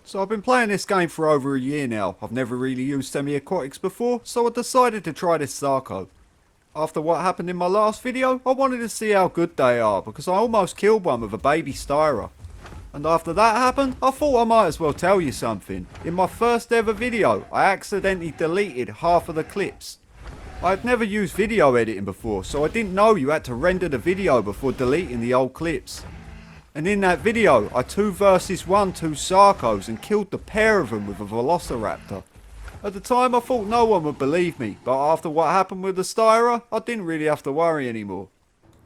So I've been playing this game for over a year now. I've never really used semi-aquatics before, so I decided to try this Sarco. After what happened in my last video, I wanted to see how good they are because I almost killed one with a baby styra. And after that happened, I thought I might as well tell you something. In my first ever video, I accidentally deleted half of the clips. I had never used video editing before, so I didn't know you had to render the video before deleting the old clips. And in that video, I 2 versus 1 2 Sarcos and killed the pair of them with a velociraptor. At the time I thought no one would believe me, but after what happened with the styra, I didn't really have to worry anymore.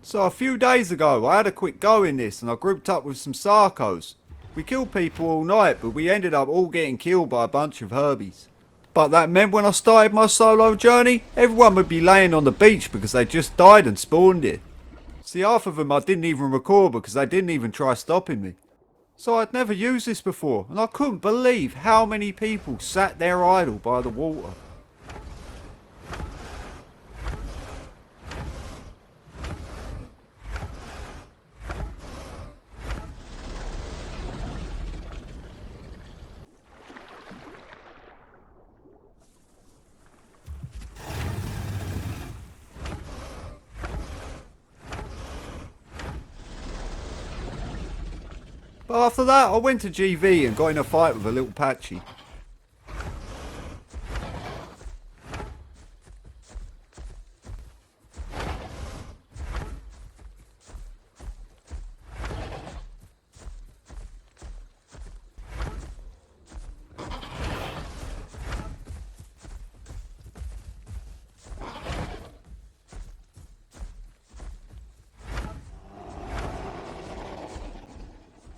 So a few days ago I had a quick go in this and I grouped up with some Sarcos. We killed people all night, but we ended up all getting killed by a bunch of herbies. But that meant when I started my solo journey, everyone would be laying on the beach because they just died and spawned it. See, half of them I didn't even record because they didn't even try stopping me. So I'd never used this before and I couldn't believe how many people sat there idle by the water. But after that I went to GV and got in a fight with a little patchy.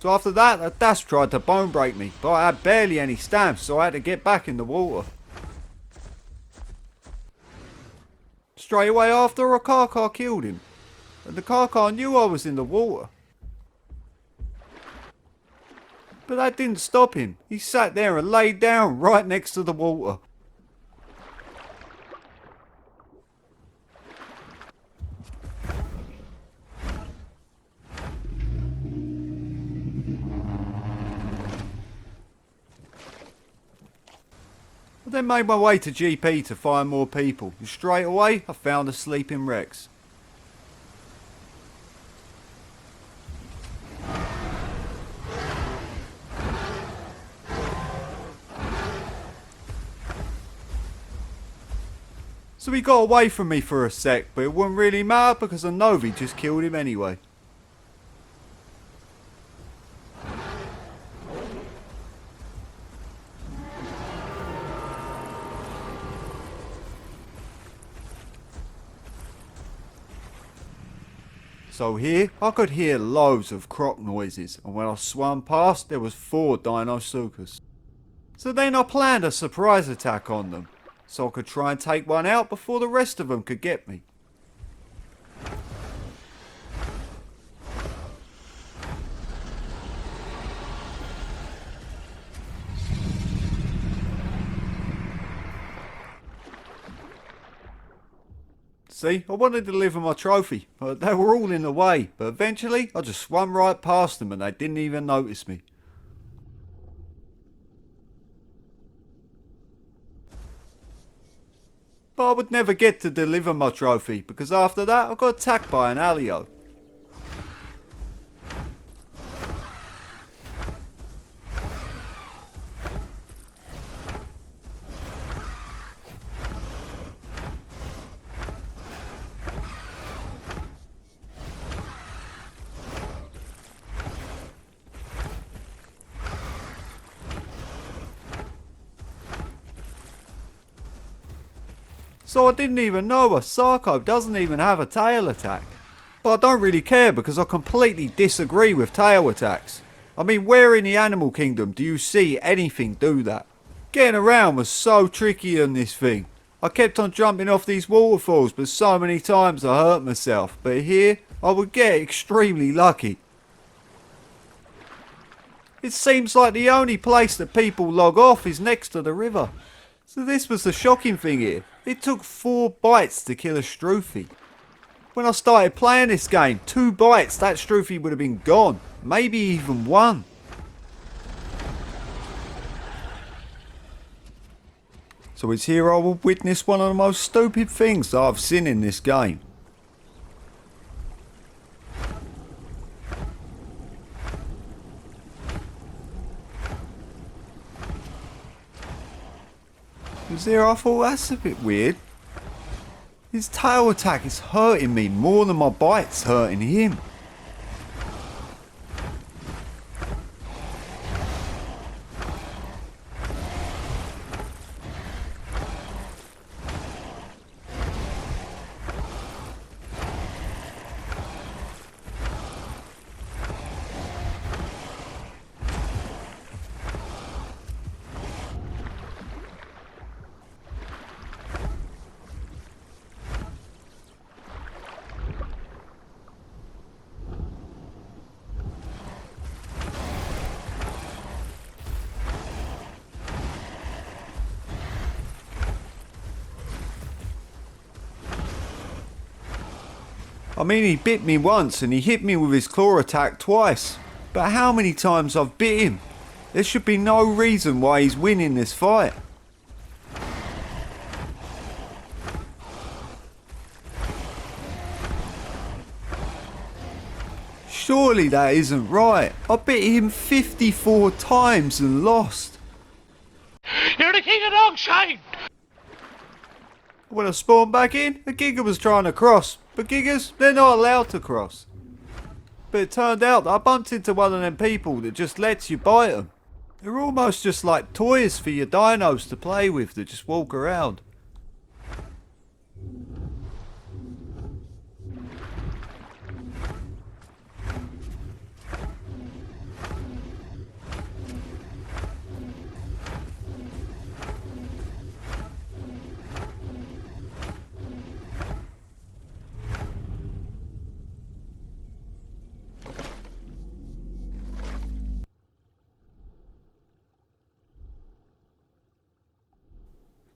So after that, a dash tried to bone break me, but I had barely any stamps, so I had to get back in the water. Straight away after, a car killed him, and the car knew I was in the water. But that didn't stop him. He sat there and laid down right next to the water. I then made my way to GP to find more people, and straight away I found a sleeping Rex. So he got away from me for a sec, but it wouldn't really matter because a Novi just killed him anyway. So here, I could hear loads of croc noises, and when I swam past, there was 4 dinosaurs. So then I planned a surprise attack on them, so I could try and take one out before the rest of them could get me. See, I wanted to deliver my trophy, but they were all in the way, but eventually I just swam right past them and they didn't even notice me. But I would never get to deliver my trophy because after that I got attacked by an alio. So I didn't even know a Sarco doesn't even have a tail attack. But I don't really care because I completely disagree with tail attacks. I mean, where in the animal kingdom do you see anything do that? Getting around was so tricky on this thing. I kept on jumping off these waterfalls, but so many times I hurt myself. But here, I would get extremely lucky. It seems like the only place that people log off is next to the river. So this was the shocking thing here. It took 4 bites to kill a Struthi. When I started playing this game, 2 bites, that Struthi would have been gone. Maybe even 1. So it's here I will witness one of the most stupid things that I've seen in this game. Because there I thought, that's a bit weird. His tail attack is hurting me more than my bite's hurting him. I mean, he bit me once and he hit me with his claw attack twice. But how many times I've bit him? There should be no reason why he's winning this fight. Surely that isn't right. I bit him 54 times and lost. You're the king of dog shite! When I spawned back in, a Giga was trying to cross. But Gigas, they're not allowed to cross. But it turned out that I bumped into one of them people that just lets you bite them. They're almost just like toys for your dinos to play with that just walk around.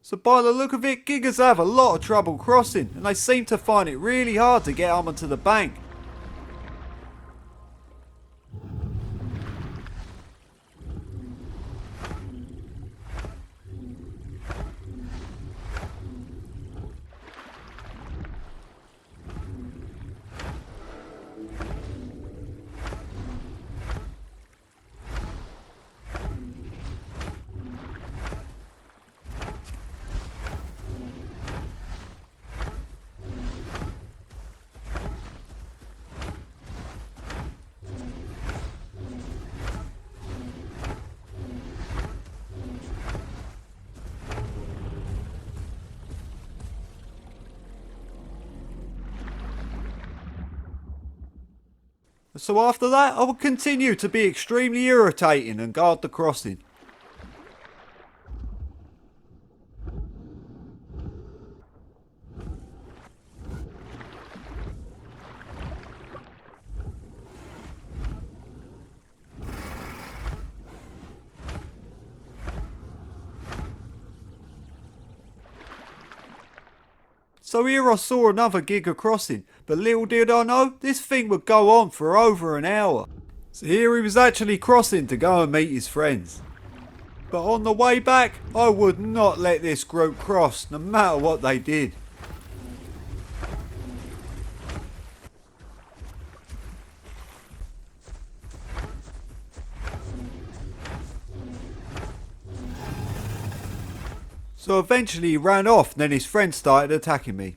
So by the look of it, Gigas have a lot of trouble crossing, and they seem to find it really hard to get onto the bank. So after that, I will continue to be extremely irritating and guard the crossing. So here I saw another Giga crossing, but little did I know, this thing would go on for over an hour. So here he was actually crossing to go and meet his friends. But on the way back, I would not let this group cross, no matter what they did. So eventually he ran off, and then his friends started attacking me.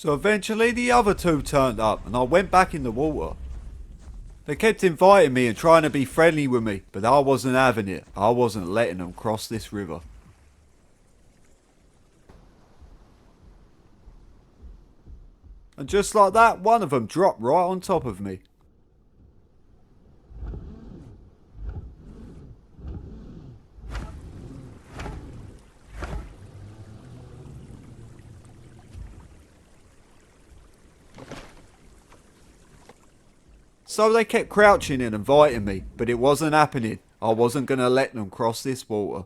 So eventually the other two turned up and I went back in the water. They kept inviting me and trying to be friendly with me, but I wasn't having it. I wasn't letting them cross this river. And just like that, one of them dropped right on top of me. So they kept crouching and inviting me, but it wasn't happening. I wasn't going to let them cross this water.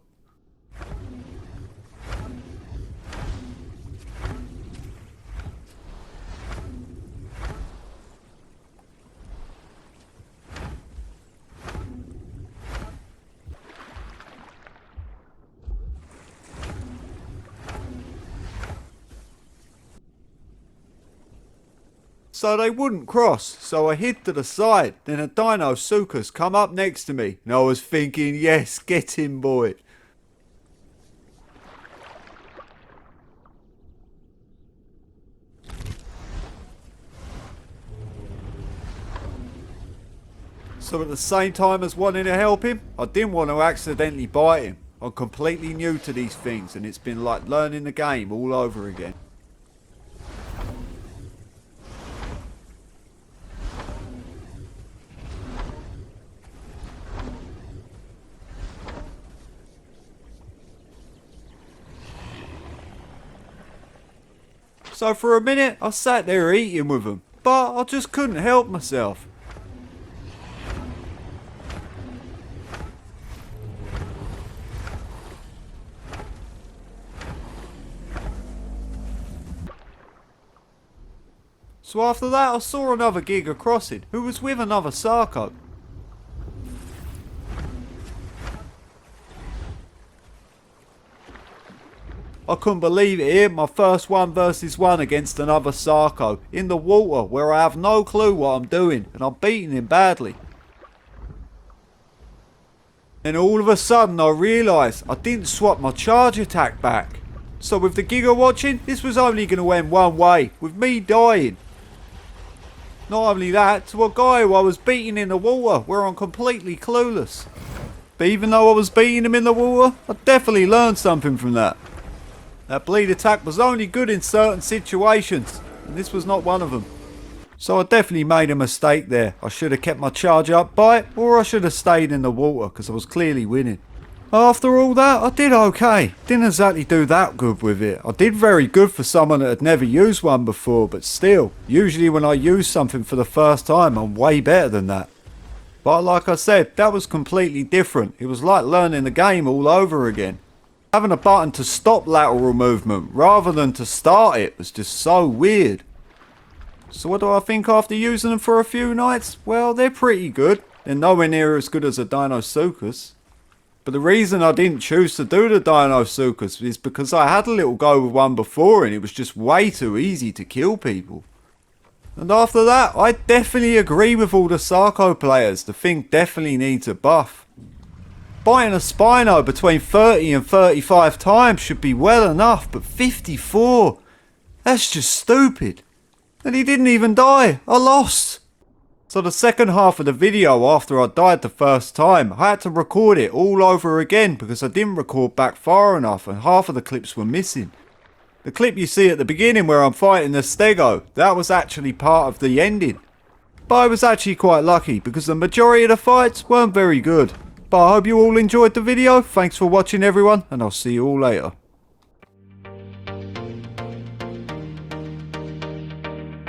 So they wouldn't cross, so I hid to the side. Then a dinosaurs come up next to me, and I was thinking, yes, get him, boy. So at the same time as wanting to help him, I didn't want to accidentally bite him. I'm completely new to these things, and it's been like learning the game all over again. So for a minute, I sat there eating with them, but I just couldn't help myself. So after that, I saw another GIGA crossing, who was with another Sarco. I couldn't believe it here, my first 1 versus 1 against another Sarco, in the water where I have no clue what I'm doing, and I'm beating him badly. And all of a sudden I realised I didn't swap my charge attack back. So with the GIGA watching, this was only going to end one way, with me dying. Not only that, to a guy who I was beating in the water where I'm completely clueless. But even though I was beating him in the water, I definitely learned something from that. That bleed attack was only good in certain situations, and this was not one of them. So I definitely made a mistake there. I should have kept my charge up by it, or I should have stayed in the water, because I was clearly winning. After all that, I did okay. Didn't exactly do that good with it. I did very good for someone that had never used one before, but still, usually when I use something for the first time, I'm way better than that. But like I said, that was completely different. It was like learning the game all over again. Having a button to stop lateral movement rather than to start it was just so weird. So what do I think after using them for a few nights? Well, they're pretty good. They're nowhere near as good as a Sarcosuchus. But the reason I didn't choose to do the Sarcosuchus is because I had a little go with one before and it was just way too easy to kill people. And after that, I definitely agree with all the Sarco players. The thing definitely needs a buff. Biting a Spino between 30 and 35 times should be well enough, but 54? That's just stupid. And he didn't even die. I lost. So the second half of the video after I died the first time, I had to record it all over again because I didn't record back far enough and half of the clips were missing. The clip you see at the beginning where I'm fighting the Stego, that was actually part of the ending. But I was actually quite lucky because the majority of the fights weren't very good. But I hope you all enjoyed the video. Thanks for watching everyone, and I'll see you all later.